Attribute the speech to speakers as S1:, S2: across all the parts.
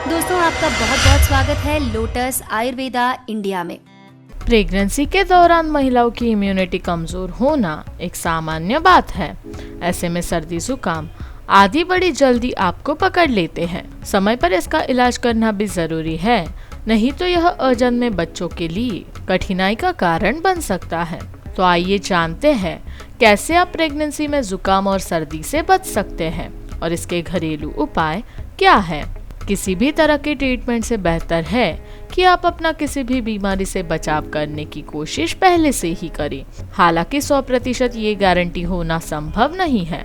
S1: दोस्तों आपका बहुत बहुत स्वागत है लोटस आयुर्वेदा इंडिया में।
S2: प्रेगनेंसी के दौरान महिलाओं की इम्यूनिटी कमजोर होना एक सामान्य बात है। ऐसे में सर्दी जुकाम आदि बड़ी जल्दी आपको पकड़ लेते हैं। समय पर इसका इलाज करना भी जरूरी है, नहीं तो यह अजन्मे बच्चों के लिए कठिनाई का कारण बन सकता है। तो आइए जानते हैं कैसे आप प्रेगनेंसी में जुकाम और सर्दी से बच सकते हैं और इसके घरेलू उपाय क्या है। किसी भी तरह के ट्रीटमेंट से बेहतर है कि आप अपना किसी भी बीमारी से बचाव करने की कोशिश पहले से ही करें। हालांकि 100% ये गारंटी होना संभव नहीं है,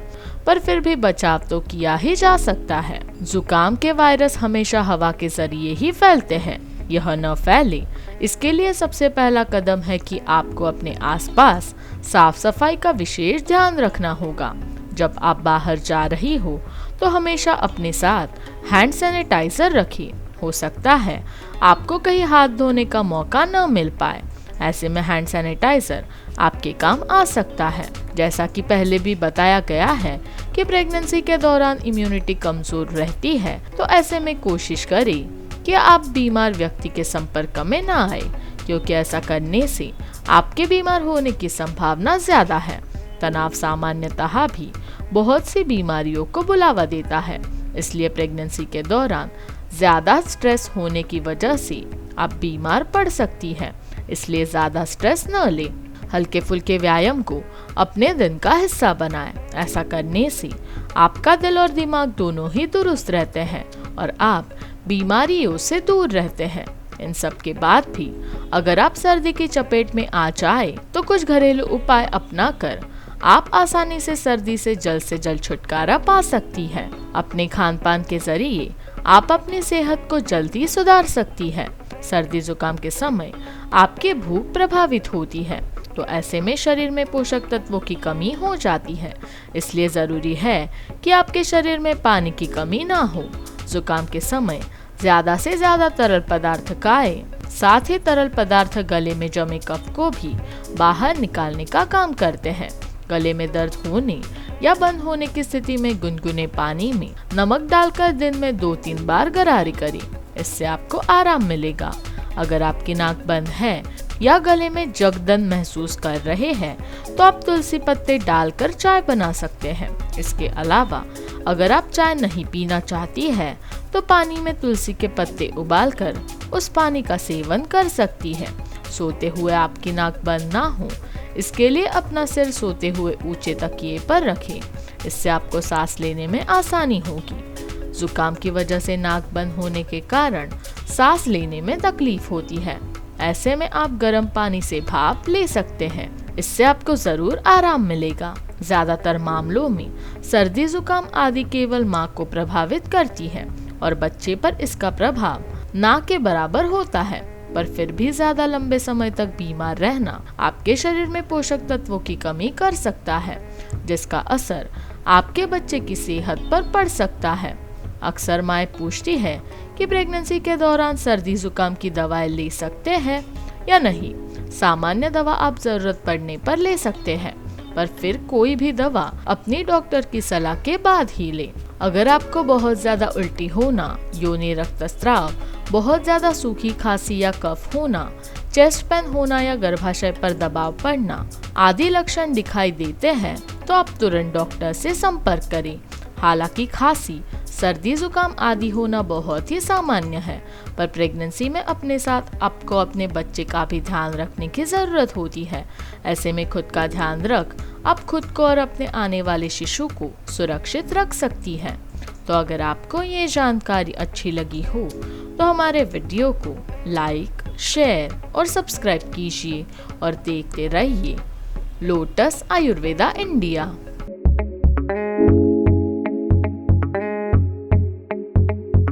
S2: पर फिर भी बचाव तो किया ही जा सकता है। जुकाम के वायरस हमेशा हवा के जरिए ही फैलते हैं। यह न फैले इसके लिए सबसे पहला कदम है कि आपको अपने आसपास साफ सफाई का विशेष ध्यान रखना होगा। जब आप बाहर जा रही हो तो हमेशा अपने साथ हैंड सैनिटाइजर रखिए। हो सकता है आपको कहीं हाथ धोने का मौका न मिल पाए, ऐसे में हैंड सैनिटाइजर आपके काम आ सकता है। जैसा कि पहले भी बताया गया है कि प्रेगनेंसी के दौरान इम्यूनिटी कमजोर रहती है, तो ऐसे में कोशिश करें कि आप बीमार व्यक्ति के संपर्क में न आए, क्योंकि ऐसा करने से आपके बीमार होने की संभावना ज्यादा है। तनाव सामान्यतः भी बहुत सी बीमारियों को बुलावा देता है, इसलिए प्रेगनेंसी के दौरान ज्यादा स्ट्रेस होने की वजह से आप बीमार पड़ सकती हैं। इसलिए ज्यादा स्ट्रेस न लें। हल्के फुल्के व्यायाम को अपने दिन का हिस्सा बनाएं। ऐसा करने से आपका दिल और दिमाग दोनों ही दुरुस्त रहते हैं और आप बीमारियों से दूर रहते हैं। इन सब के बाद भी अगर आप सर्दी की चपेट में आ जाए तो कुछ घरेलू उपाय अपना कर आप आसानी से जल्द छुटकारा पा सकती हैं। अपने खान पान के जरिए आप अपनी सेहत को जल्दी सुधार सकती है। सर्दी जुकाम के समय आपकी भूख प्रभावित होती है, तो ऐसे में शरीर में पोषक तत्वों की कमी हो जाती है। इसलिए जरूरी है कि आपके शरीर में पानी की कमी ना हो। जुकाम के समय ज्यादा से ज्यादा तरल पदार्थ खाएं। साथ ही तरल पदार्थ गले में जमे कफ को भी बाहर निकालने का काम करते हैं। गले में दर्द होने या बंद होने की स्थिति में गुनगुने पानी में नमक डालकर दिन में 2-3 बार गरारे करें। इससे आपको आराम मिलेगा। अगर आपकी नाक बंद है या गले में जकड़न महसूस कर रहे हैं तो आप तुलसी पत्ते डालकर चाय बना सकते हैं। इसके अलावा अगर आप चाय नहीं पीना चाहती है तो पानी में तुलसी के पत्ते उबालकर उस पानी का सेवन कर सकती है। सोते हुए आपकी नाक बंद ना हो, इसके लिए अपना सिर सोते हुए ऊंचे तकिए पर रखें। इससे आपको सांस लेने में आसानी होगी। जुकाम की वजह से नाक बंद होने के कारण सांस लेने में तकलीफ होती है। ऐसे में आप गर्म पानी से भाप ले सकते हैं। इससे आपको जरूर आराम मिलेगा। ज्यादातर मामलों में सर्दी जुकाम आदि केवल मां को प्रभावित करती है और बच्चे पर इसका प्रभाव ना के बराबर होता है, पर फिर भी ज्यादा लंबे समय तक बीमार रहना आपके शरीर में पोषक तत्वों की कमी कर सकता है, जिसका असर आपके बच्चे की सेहत पर पड़ सकता है। अक्सर माएं पूछती है कि प्रेगनेंसी के दौरान सर्दी जुकाम की दवाएं ले सकते हैं या नहीं। सामान्य दवा आप जरूरत पड़ने पर ले सकते हैं, पर फिर कोई भी दवा अपनी डॉक्टर की सलाह के बाद ही लें। अगर आपको बहुत ज्यादा उल्टी होना, योनि रक्तस्राव, बहुत ज्यादा सूखी खांसी या कफ होना, चेस्ट पेन होना या गर्भाशय पर दबाव पड़ना आदि लक्षण दिखाई देते हैं तो आप तुरंत डॉक्टर से संपर्क करें। हालांकि खांसी, सर्दी जुकाम आदि होना बहुत ही सामान्य है, पर प्रेगनेंसी में अपने साथ आपको अपने बच्चे का भी ध्यान रखने की जरूरत होती है। ऐसे में खुद का ध्यान रख आप खुद को और अपने आने वाले शिशु को सुरक्षित रख सकती है। तो अगर आपको ये जानकारी अच्छी लगी हो तो हमारे वीडियो को लाइक, शेयर और सब्सक्राइब कीजिए और देखते रहिए लोटस आयुर्वेदा इंडिया।